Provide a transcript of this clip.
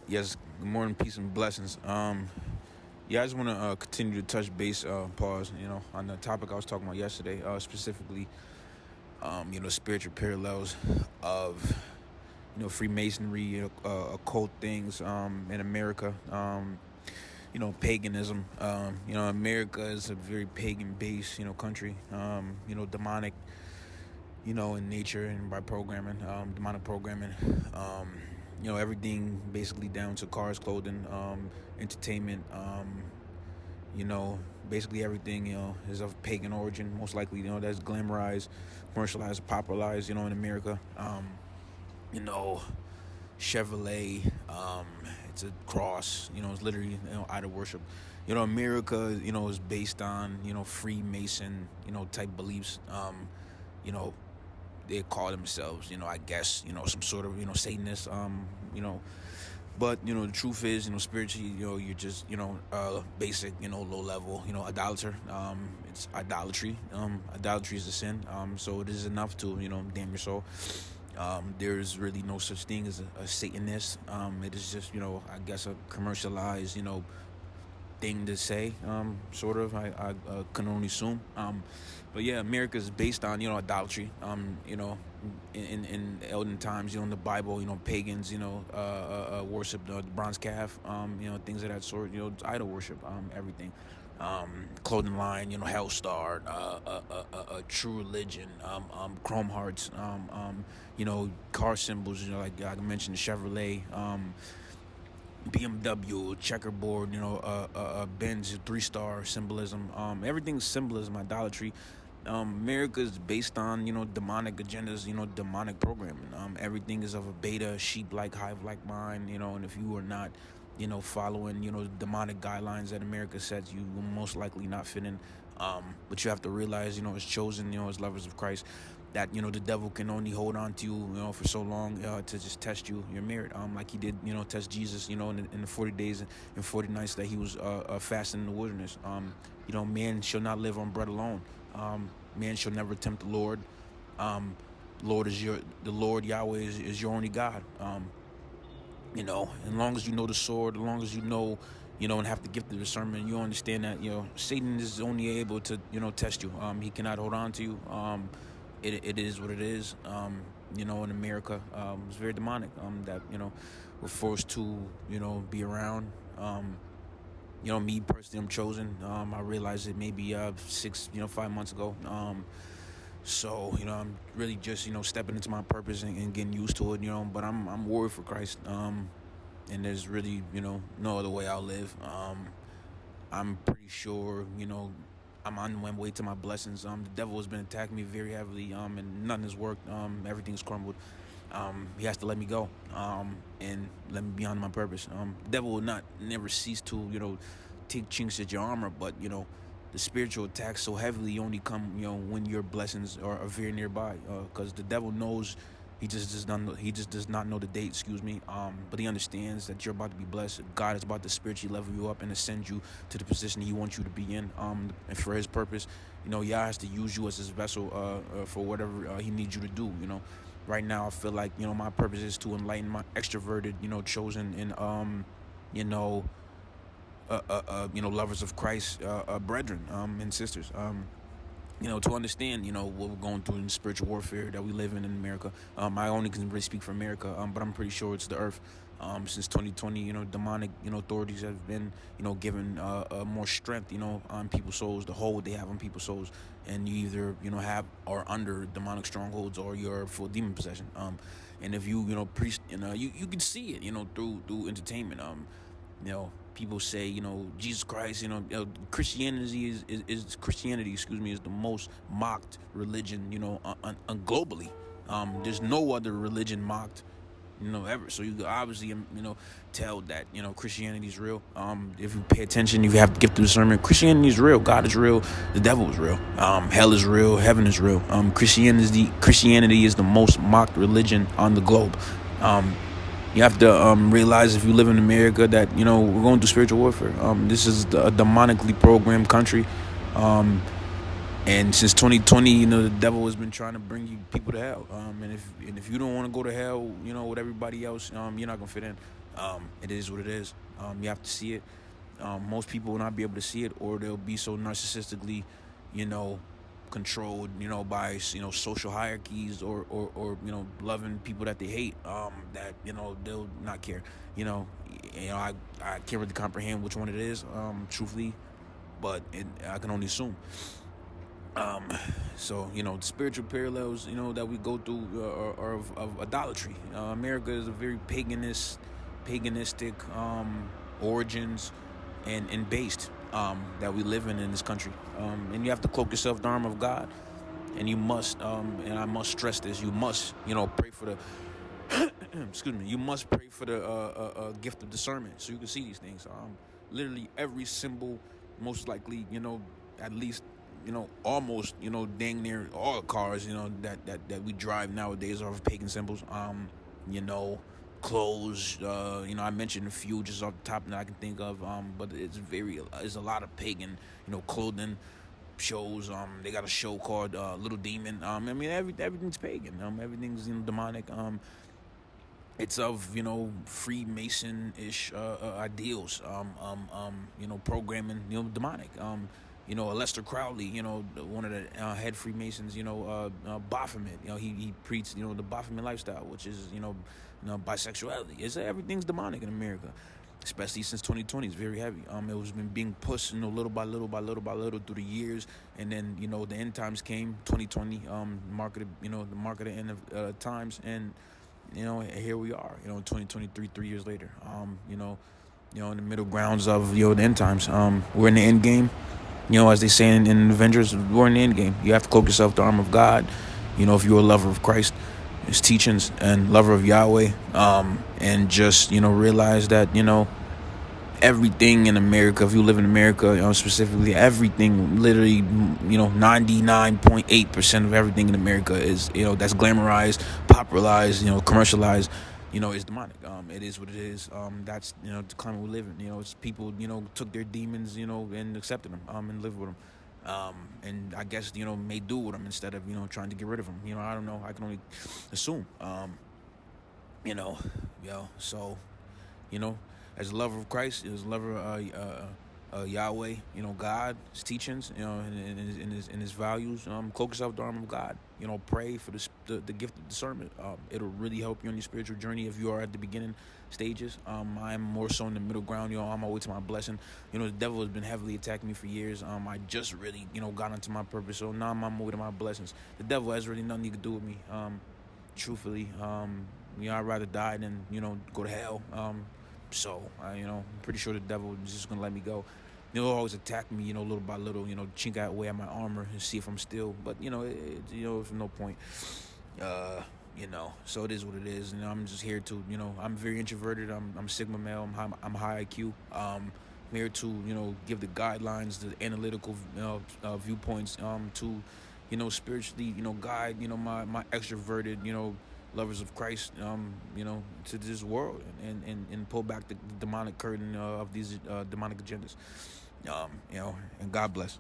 Yes, good morning, peace and blessings. Yeah, I just want to continue to touch base, pause, on the topic I was talking about yesterday, specifically, spiritual parallels of, Freemasonry, occult things, in America, paganism. America is a very pagan-based, country, demonic, in nature and by programming, demonic programming. Everything basically down to cars, clothing, entertainment. You know, Basically everything is of pagan origin. Most likely, that's glamorized, commercialized, popularized. In America. You know, Chevrolet. It's a cross. It's literally idol worship. America. Is based on Freemason type beliefs. You know, they call themselves, I guess, some sort of, Satanist, but the truth is, spiritually, you're just, basic, low level, idolater. It's idolatry. Idolatry is a sin. So it is enough to, damn your soul. There's really no such thing as a Satanist. It is just, I guess a commercialized, thing to say, sort of. I can only assume. But yeah, America is based on idolatry. In olden times, in the Bible, pagans, worship the bronze calf, things of that sort. It's idol worship, everything. Clothing line, Hellstar, True Religion, Chrome Hearts, car symbols, like I mentioned, the Chevrolet. BMW, checkerboard, Benz, 3-star symbolism. Everything's symbolism, idolatry. America is based on, demonic agendas, demonic programming. Everything is of a beta, sheep-like, hive-like mind, and if you are not, following, demonic guidelines that America sets, you will most likely not fit in. But you have to realize, as chosen, as lovers of Christ, that the devil can only hold on to you, for so long to just test you, your merit, like he did, test Jesus, in the 40 days and 40 nights that he was fasting in the wilderness. Man shall not live on bread alone. Man shall never tempt the Lord. The Lord Yahweh is your only God. As long as you know the sword, as long as and have the gift of discernment, you understand that, Satan is only able to, test you. He cannot hold on to you. It is what it is. In America, it's very demonic. That we're forced to, be around. Me personally, I'm chosen. I realized it maybe 5 months ago. So I'm really just stepping into my purpose and getting used to it. But I'm worried for Christ. And there's really no other way I'll live. I'm pretty sure I'm on my way to my blessings. The devil has been attacking me very heavily, and nothing has worked. Everything's crumbled. He has to let me go, and let me be on my purpose. The devil will not never cease to, take chinks at your armor, but the spiritual attacks so heavily only come, when your blessings are very nearby, because the devil knows. He just does not know the date, excuse me. But he understands that you're about to be blessed. God is about to spiritually level you up and ascend you to the position he wants you to be in. And for his purpose, Yah has to use you as his vessel for whatever he needs you to do. Right now I feel like my purpose is to enlighten my extroverted, chosen and lovers of Christ, brethren, and sisters. To understand, what we're going through in spiritual warfare that we live in America. I only can really speak for America, but I'm pretty sure it's the earth. Since 2020, demonic, authorities have been, given more strength, on people's souls, the hold they have on people's souls, and you either, have or under demonic strongholds or you're full demon possession. And if you, priest, you can see it, through entertainment. People say, Jesus Christ, Christianity Christianity, is the most mocked religion, globally. There's no other religion mocked, ever. So you can obviously, tell that, Christianity is real. If you pay attention, if you have to give the discernment, Christianity is real. God is real. The devil is real. Hell is real. Heaven is real. Christianity is the most mocked religion on the globe. You have to realize if you live in America that, we're going through spiritual warfare. This is a demonically programmed country. And since 2020, the devil has been trying to bring you people to hell. And if you don't want to go to hell, with everybody else, you're not gonna fit in. It is what it is. You have to see it. Most people will not be able to see it, or they'll be so narcissistically, you know, controlled, by social hierarchies, or loving people that they hate. That they'll not care. I can't really comprehend which one it is, truthfully, but I can only assume. Um, so the spiritual parallels that we go through are of idolatry. America is a very paganistic origins and based that we live in this country. And you have to cloak yourself in the armor of God, and you must and I must stress this: you must pray for the excuse me. You must pray for the gift of discernment so you can see these things. Literally every symbol, most likely, at least, almost, dang near all cars, that we drive nowadays are of pagan symbols. You know, clothes. I mentioned a few just off the top that I can think of. But it's a lot of pagan, clothing shows. They got a show called Little Demon. I mean, everything's pagan. Everything's demonic. It's of Freemason-ish ideals. Programming demonic. A Lester Crowley, one of the head Freemasons, Baphomet. He preached the Baphomet lifestyle, which is bisexuality. Everything's demonic in America, especially since 2020. It's very heavy. It was been being pushed, little by little through the years, and then the end times came, 2020. Marketed, the mark of the end of times, and here we are, 2023, 3 years later. In the middle grounds of the end times. We're in the end game. As they say in Avengers, we're in the end game. You have to cloak yourself with the armor of God. If you're a lover of Christ, His teachings, and lover of Yahweh, and just realize that everything in America, if you live in America, specifically, everything, literally, 99.8% of everything in America is, that's glamorized, popularized, commercialized, is demonic. It is what it is. That's, the climate we live in. It's people, took their demons, and accepted them, and lived with them. And I guess, made do with them instead of, trying to get rid of them. I don't know. I can only assume. So, as a lover of Christ, as a lover of Yahweh, God, His teachings, and His values, cloak yourself with the armor of God. Pray for the gift of discernment. It'll really help you on your spiritual journey if you are at the beginning stages. I'm more so in the middle ground. On my way to my blessing. The devil has been heavily attacking me for years. I just really, got into my purpose. So now I'm on my way to my blessings. The devil has really nothing he can do with me. Truthfully, I'd rather die than go to hell. So I'm pretty sure the devil is just gonna let me go. He'll always attack me, little by little, chink out away at my armor and see if I'm still. But it's no point. So it is what it is. I'm just here to, I'm very introverted. I'm Sigma male. I'm high IQ. I'm here to, give the guidelines, the analytical, viewpoints, to, spiritually, guide, my extroverted, lovers of Christ, to this world, and pull back the demonic curtain of these demonic agendas. And God bless.